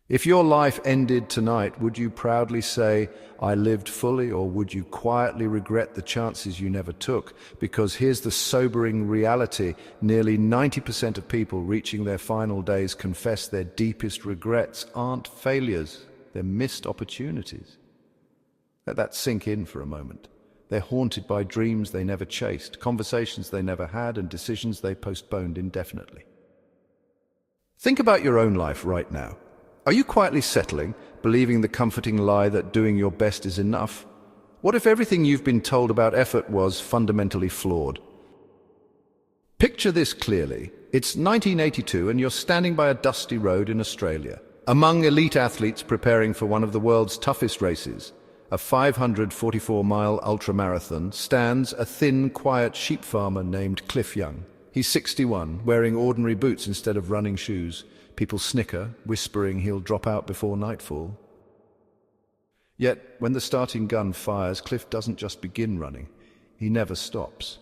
If your life ended tonight, would you proudly say, "I lived fully," or would you quietly regret the chances you never took? Because here's the sobering reality: nearly 90% of people reaching their final days confess their deepest regrets aren't failures, they're missed opportunities. Let that sink in for a moment. They're haunted by dreams they never chased, conversations they never had, and decisions they postponed indefinitely. Think about your own life right now. Are you quietly settling, believing the comforting lie that doing your best is enough? What if everything you've been told about effort was fundamentally flawed? Picture this clearly. It's 1982 and you're standing by a dusty road in Australia. Among elite athletes preparing for one of the world's toughest races, a 544-mile ultramarathon, stands a thin, quiet sheep farmer named Cliff Young. He's 61, wearing ordinary boots instead of running shoes. People snicker, whispering he'll drop out before nightfall. Yet, when the starting gun fires, Cliff doesn't just begin running. He never stops.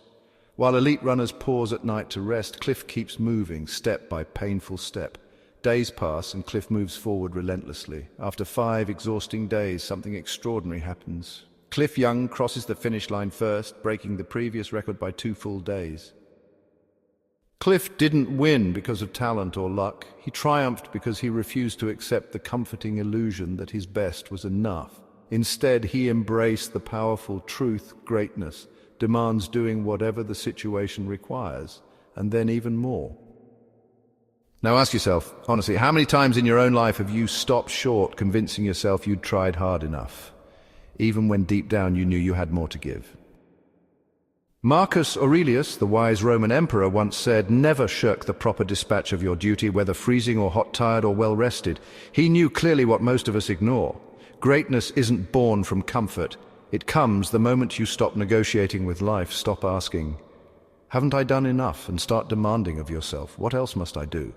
While elite runners pause at night to rest, Cliff keeps moving, step by painful step. Days pass and Cliff moves forward relentlessly. After 5 exhausting days, something extraordinary happens. Cliff Young crosses the finish line first, breaking the previous record by 2 full days. Cliff didn't win because of talent or luck. He triumphed because he refused to accept the comforting illusion that his best was enough. Instead, he embraced the powerful truth: greatness demands doing whatever the situation requires, and then even more. Now ask yourself, honestly, how many times in your own life have you stopped short, convincing yourself you'd tried hard enough, even when deep down you knew you had more to give? Marcus Aurelius, the wise Roman emperor, once said, "Never shirk the proper dispatch of your duty, whether freezing or hot, tired or well rested." He knew clearly what most of us ignore. Greatness isn't born from comfort. It comes the moment you stop negotiating with life, stop asking, "Haven't I done enough?" and start demanding of yourself, "What else must I do?"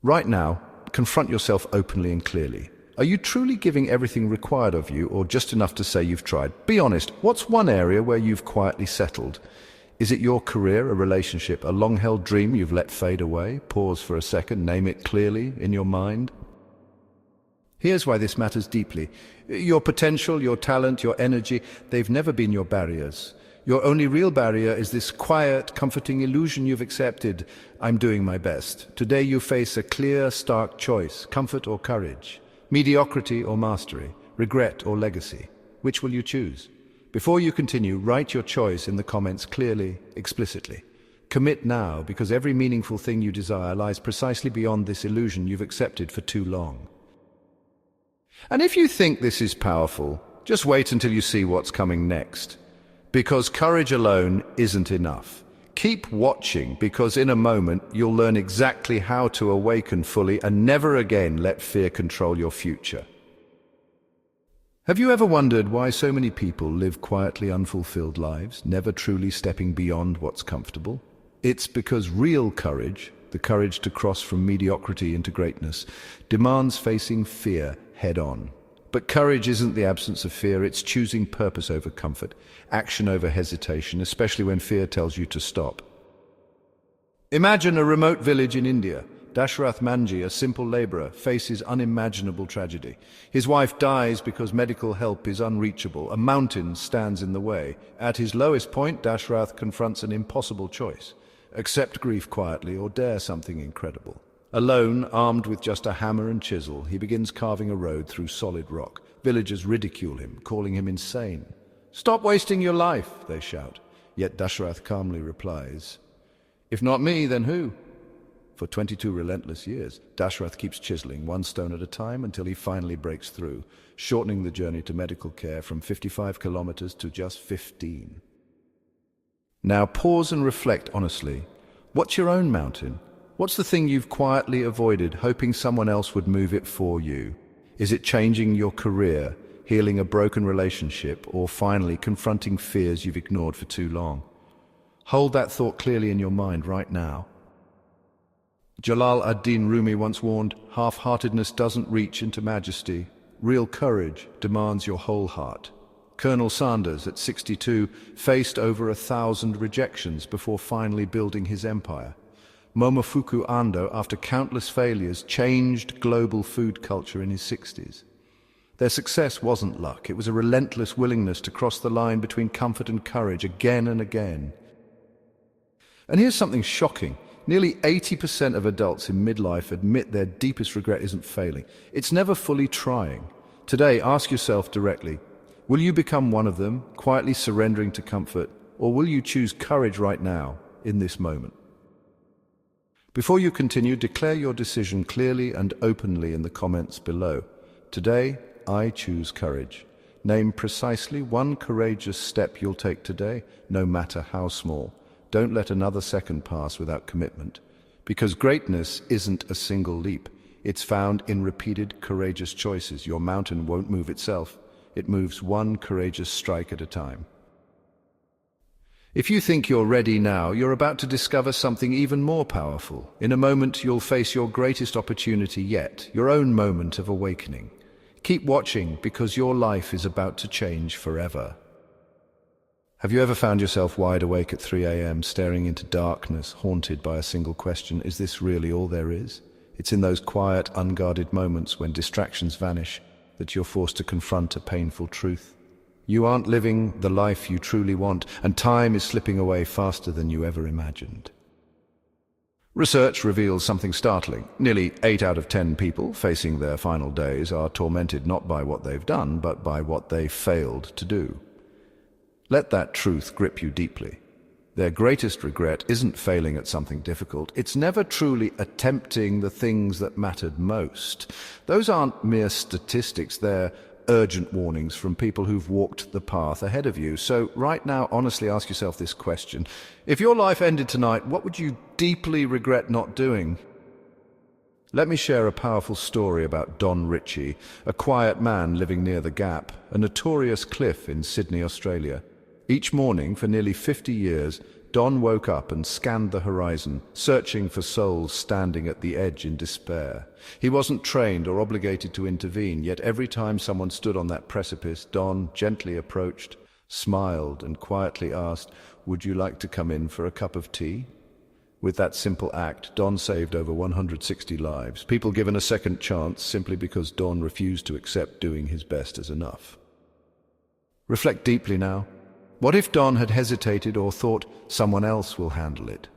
Right now, confront yourself openly and clearly. Are you truly giving everything required of you, or just enough to say you've tried? Be honest, what's one area where you've quietly settled? Is it your career, a relationship, a long-held dream you've let fade away? Pause for a second, name it clearly in your mind. Here's why this matters deeply. Your potential, your talent, your energy, they've never been your barriers. Your only real barrier is this quiet, comforting illusion you've accepted: "I'm doing my best." Today you face a clear, stark choice: comfort or courage, mediocrity or mastery, regret or legacy. Which will you choose? Before you continue, write your choice in the comments clearly, explicitly. Commit now, because every meaningful thing you desire lies precisely beyond this illusion you've accepted for too long. And if you think this is powerful, just wait until you see what's coming next. Because courage alone isn't enough. Keep watching, because in a moment you'll learn exactly how to awaken fully and never again let fear control your future. Have you ever wondered why so many people live quietly unfulfilled lives, never truly stepping beyond what's comfortable? It's because real courage, the courage to cross from mediocrity into greatness, demands facing fear head-on. But courage isn't the absence of fear, it's choosing purpose over comfort, action over hesitation, especially when fear tells you to stop. Imagine a remote village in India. Dashrath Manjhi, a simple laborer, faces unimaginable tragedy. His wife dies because medical help is unreachable. A mountain stands in the way. At his lowest point, Dashrath confronts an impossible choice: accept grief quietly or dare something incredible. Alone, armed with just a hammer and chisel, he begins carving a road through solid rock. Villagers ridicule him, calling him insane. "Stop wasting your life," they shout. Yet Dashrath calmly replies, "If not me, then who?" For 22 relentless years, Dashrath keeps chiseling, one stone at a time, until he finally breaks through, shortening the journey to medical care from 55 kilometers to just 15. Now pause and reflect honestly. What's your own mountain? What's the thing you've quietly avoided, hoping someone else would move it for you? Is it changing your career, healing a broken relationship, or finally confronting fears you've ignored for too long? Hold that thought clearly in your mind right now. Jalal ad-Din Rumi once warned, "Half-heartedness doesn't reach into majesty. Real courage demands your whole heart." Colonel Sanders, at 62, faced over 1,000 rejections before finally building his empire. Momofuku Ando, after countless failures, changed global food culture in his 60s. Their success wasn't luck, it was a relentless willingness to cross the line between comfort and courage again and again. And here's something shocking. Nearly 80% of adults in midlife admit their deepest regret isn't failing. It's never fully trying. Today, ask yourself directly, will you become one of them, quietly surrendering to comfort, or will you choose courage right now, in this moment? Before you continue, declare your decision clearly and openly in the comments below. Today, I choose courage. Name precisely one courageous step you'll take today, no matter how small. Don't let another second pass without commitment. Because greatness isn't a single leap. It's found in repeated courageous choices. Your mountain won't move itself. It moves one courageous strike at a time. If you think you're ready now, you're about to discover something even more powerful. In a moment, you'll face your greatest opportunity yet, your own moment of awakening. Keep watching, because your life is about to change forever. Have you ever found yourself wide awake at 3 a.m., staring into darkness, haunted by a single question, is this really all there is? It's in those quiet, unguarded moments when distractions vanish that you're forced to confront a painful truth. You aren't living the life you truly want, and time is slipping away faster than you ever imagined. Research reveals something startling. Nearly 8 out of 10 people facing their final days are tormented not by what they've done, but by what they failed to do. Let that truth grip you deeply. Their greatest regret isn't failing at something difficult. It's never truly attempting the things that mattered most. Those aren't mere statistics, they're urgent warnings from people who've walked the path ahead of you. So right now, honestly ask yourself this question. If your life ended tonight, what would you deeply regret not doing? Let me share a powerful story about Don Ritchie, a quiet man living near the Gap, a notorious cliff in Sydney, Australia. Each morning for nearly 50 years, Don woke up and scanned the horizon, searching for souls standing at the edge in despair. He wasn't trained or obligated to intervene, yet every time someone stood on that precipice, Don gently approached, smiled, and quietly asked, "Would you like to come in for a cup of tea?" With that simple act, Don saved over 160 lives, people given a second chance simply because Don refused to accept doing his best as enough. Reflect deeply now. What if Don had hesitated or thought someone else will handle it?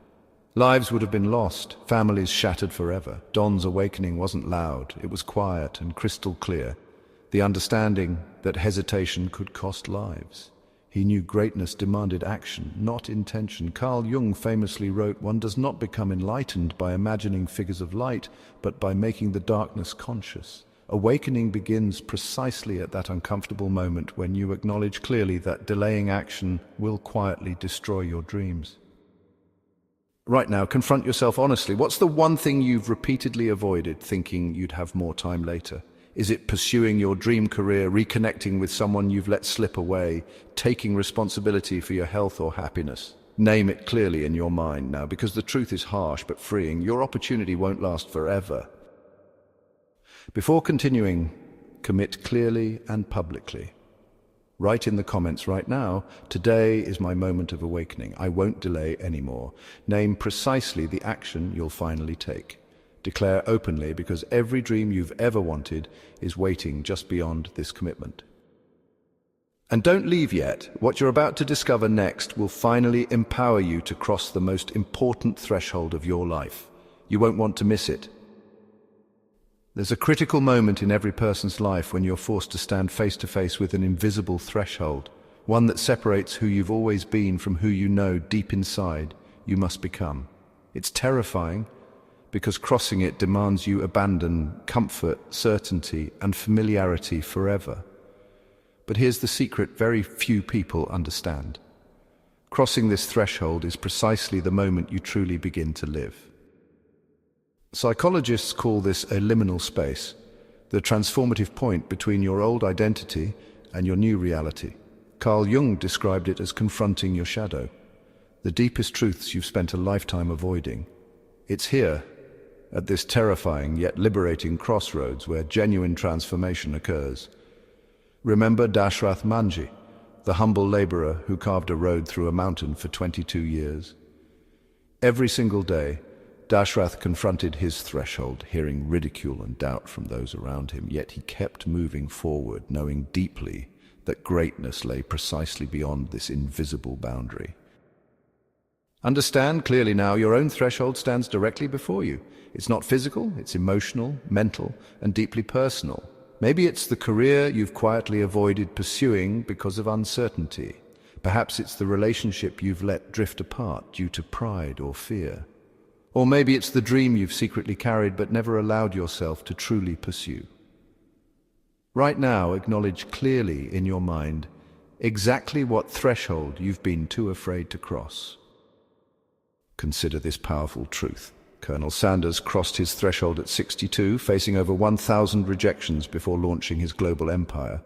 Lives would have been lost, families shattered forever. Don's awakening wasn't loud, it was quiet and crystal clear. The understanding that hesitation could cost lives. He knew greatness demanded action, not intention. Carl Jung famously wrote, "One does not become enlightened by imagining figures of light, but by making the darkness conscious." Awakening begins precisely at that uncomfortable moment when you acknowledge clearly that delaying action will quietly destroy your dreams. Right now, confront yourself honestly. What's the one thing you've repeatedly avoided, thinking you'd have more time later? Is it pursuing your dream career, reconnecting with someone you've let slip away, taking responsibility for your health or happiness? Name it clearly in your mind now, because the truth is harsh but freeing. Your opportunity won't last forever. Before continuing, commit clearly and publicly. Write in the comments right now, "Today is my moment of awakening. I won't delay anymore." Name precisely the action you'll finally take. Declare openly, because every dream you've ever wanted is waiting just beyond this commitment. And don't leave yet. What you're about to discover next will finally empower you to cross the most important threshold of your life. You won't want to miss it. There's a critical moment in every person's life when you're forced to stand face to face with an invisible threshold, one that separates who you've always been from who you know deep inside you must become. It's terrifying, because crossing it demands you abandon comfort, certainty, and familiarity forever. But here's the secret very few people understand. Crossing this threshold is precisely the moment you truly begin to live. Psychologists call this a liminal space, the transformative point between your old identity and your new reality. Carl Jung described it as confronting your shadow, the deepest truths you've spent a lifetime avoiding. It's here, at this terrifying yet liberating crossroads, where genuine transformation occurs. Remember Dashrath Manjhi, the humble laborer who carved a road through a mountain for 22 years. Every single day, Dashrath confronted his threshold, hearing ridicule and doubt from those around him, yet he kept moving forward, knowing deeply that greatness lay precisely beyond this invisible boundary. Understand clearly now, your own threshold stands directly before you. It's not physical, it's emotional, mental, and deeply personal. Maybe it's the career you've quietly avoided pursuing because of uncertainty. Perhaps it's the relationship you've let drift apart due to pride or fear. Or maybe it's the dream you've secretly carried but never allowed yourself to truly pursue. Right now, acknowledge clearly in your mind exactly what threshold you've been too afraid to cross. Consider this powerful truth. Colonel Sanders crossed his threshold at 62, facing over 1,000 rejections before launching his global empire.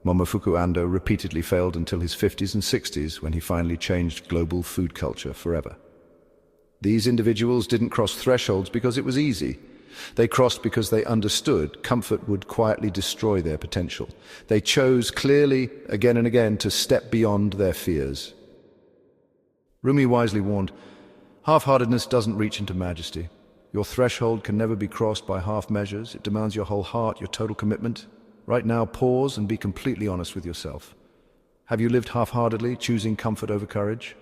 Momofuku Ando repeatedly failed until his 50s and 60s, when he finally changed global food culture forever. These individuals didn't cross thresholds because it was easy. They crossed because they understood comfort would quietly destroy their potential. They chose clearly, again and again, to step beyond their fears. Rumi wisely warned, half-heartedness doesn't reach into majesty. Your threshold can never be crossed by half measures. It demands your whole heart, your total commitment. Right now, pause and be completely honest with yourself. Have you lived half-heartedly, choosing comfort over courage?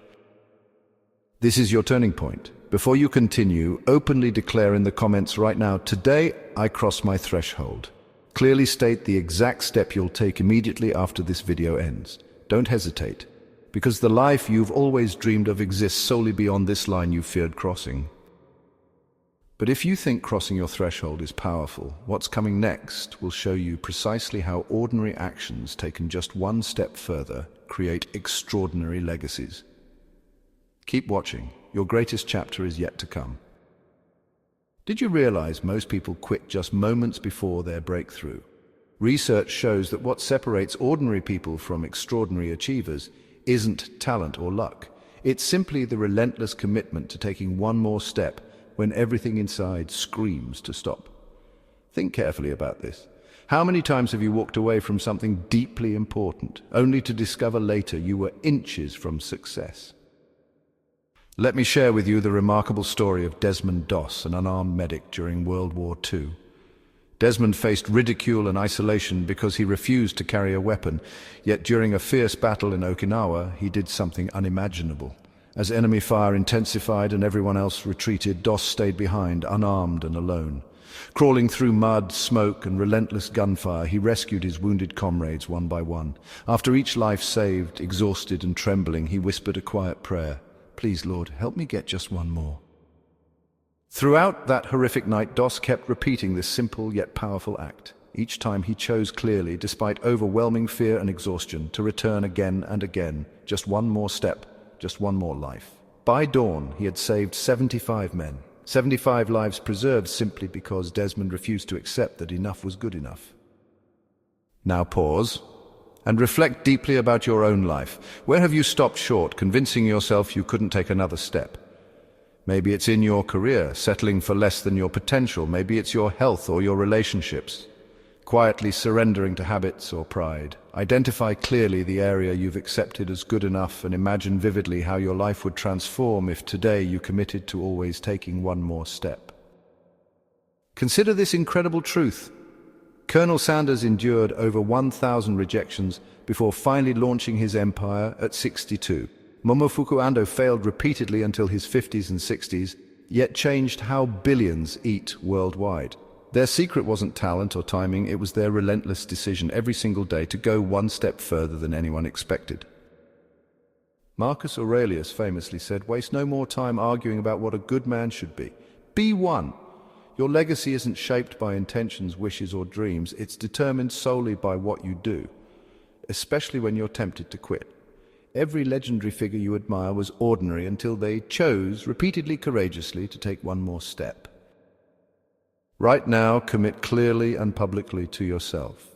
This is your turning point. Before you continue, openly declare in the comments right now, today I cross my threshold. Clearly state the exact step you'll take immediately after this video ends. Don't hesitate, because the life you've always dreamed of exists solely beyond this line you feared crossing. But if you think crossing your threshold is powerful, what's coming next will show you precisely how ordinary actions taken just one step further create extraordinary legacies. Keep watching. Your greatest chapter is yet to come. Did you realize most people quit just moments before their breakthrough? Research shows that what separates ordinary people from extraordinary achievers isn't talent or luck. It's simply the relentless commitment to taking one more step when everything inside screams to stop. Think carefully about this. How many times have you walked away from something deeply important, only to discover later you were inches from success? Let me share with you the remarkable story of Desmond Doss, an unarmed medic during World War II. Desmond faced ridicule and isolation because he refused to carry a weapon, yet during a fierce battle in Okinawa, he did something unimaginable. As enemy fire intensified and everyone else retreated, Doss stayed behind, unarmed and alone. Crawling through mud, smoke, and relentless gunfire, he rescued his wounded comrades one by one. After each life saved, exhausted and trembling, he whispered a quiet prayer. Please, Lord, help me get just one more. Throughout that horrific night, Doss kept repeating this simple yet powerful act. Each time he chose clearly, despite overwhelming fear and exhaustion, to return again and again. Just one more step, just one more life. By dawn, he had saved 75 men. 75 lives preserved simply because Desmond refused to accept that enough was good enough. Now pause and reflect deeply about your own life. Where have you stopped short, convincing yourself you couldn't take another step? Maybe it's in your career, settling for less than your potential. Maybe it's your health or your relationships, quietly surrendering to habits or pride. Identify clearly the area you've accepted as good enough and imagine vividly how your life would transform if today you committed to always taking one more step. Consider this incredible truth. Colonel Sanders endured over 1,000 rejections before finally launching his empire at 62. Momofuku Ando failed repeatedly until his 50s and 60s, yet changed how billions eat worldwide. Their secret wasn't talent or timing, it was their relentless decision every single day to go one step further than anyone expected. Marcus Aurelius famously said, "Waste no more time arguing about what a good man should be. Be one." Your legacy isn't shaped by intentions, wishes, or dreams. It's determined solely by what you do, especially when you're tempted to quit. Every legendary figure you admire was ordinary until they chose, repeatedly courageously, to take one more step. Right now, commit clearly and publicly to yourself.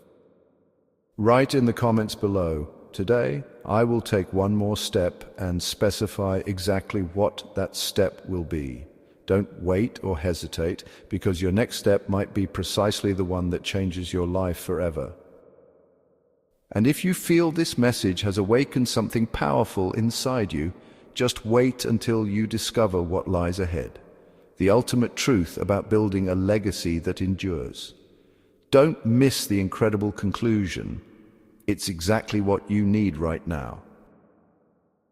Write in the comments below, today I will take one more step, and specify exactly what that step will be. Don't wait or hesitate, because your next step might be precisely the one that changes your life forever. And if you feel this message has awakened something powerful inside you, just wait until you discover what lies ahead. the ultimate truth about building a legacy that endures. Don't miss the incredible conclusion. It's exactly what you need right now.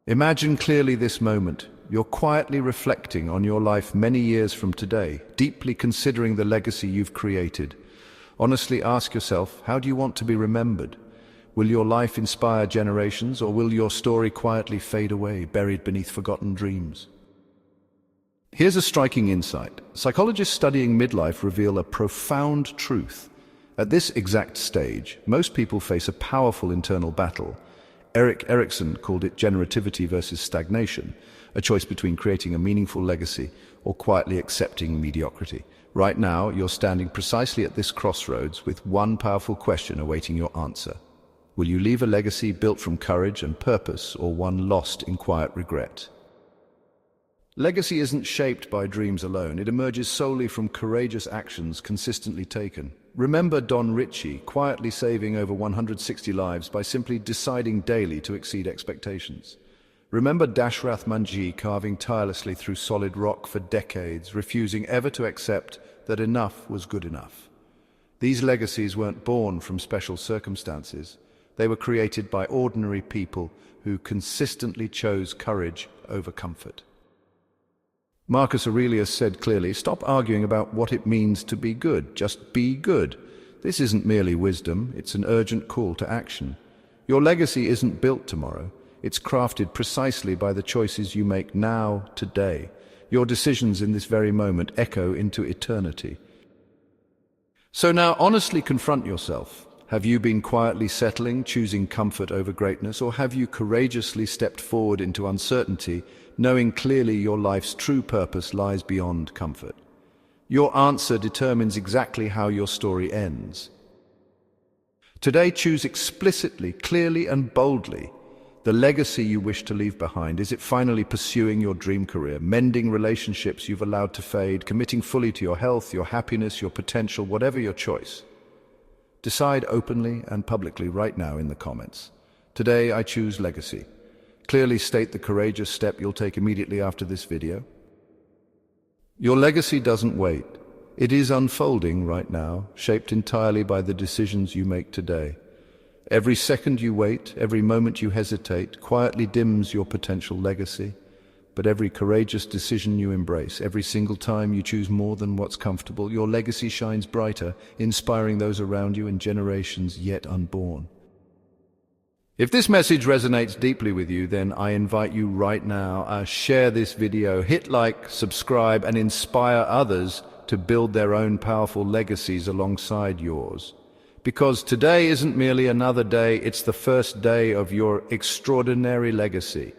Imagine clearly this moment. You're quietly reflecting on your life many years from today, deeply considering the legacy you've created. Honestly ask yourself, how do you want to be remembered? Will your life inspire generations, or will your story quietly fade away, buried beneath forgotten dreams? Here's a striking insight. Psychologists studying midlife reveal a profound truth. At this exact stage, most people face a powerful internal battle. Erik Erikson called it generativity versus stagnation, a choice between creating a meaningful legacy or quietly accepting mediocrity. Right now, you're standing precisely at this crossroads with one powerful question awaiting your answer. Will you leave a legacy built from courage and purpose, or one lost in quiet regret? Legacy isn't shaped by dreams alone. It emerges solely from courageous actions consistently taken. Remember Don Ritchie quietly saving over 160 lives by simply deciding daily to exceed expectations. Remember Dashrath Manjhi carving tirelessly through solid rock for decades, refusing ever to accept that enough was good enough. These legacies weren't born from special circumstances. They were created by ordinary people who consistently chose courage over comfort. Marcus Aurelius said clearly, stop arguing about what it means to be good, just be good. This isn't merely wisdom, it's an urgent call to action. Your legacy isn't built tomorrow, it's crafted precisely by the choices you make now, today. Your decisions in this very moment echo into eternity. So now honestly confront yourself. Have you been quietly settling, choosing comfort over greatness, or have you courageously stepped forward into uncertainty, knowing clearly your life's true purpose lies beyond comfort? Your answer determines exactly how your story ends. Today, choose explicitly, clearly, and boldly the legacy you wish to leave behind. Is it finally pursuing your dream career, mending relationships you've allowed to fade, committing fully to your health, your happiness, your potential, whatever your choice? Decide openly and publicly right now in the comments. Today, I choose legacy. Clearly state the courageous step you'll take immediately after this video. Your legacy doesn't wait. It is unfolding right now, shaped entirely by the decisions you make today. Every second you wait, every moment you hesitate, quietly dims your potential legacy. But every courageous decision you embrace, every single time you choose more than what's comfortable, your legacy shines brighter, inspiring those around you in generations yet unborn. If this message resonates deeply with you, then I invite you right now, share this video, hit like, subscribe, and inspire others to build their own powerful legacies alongside yours. Because today isn't merely another day, it's the first day of your extraordinary legacy.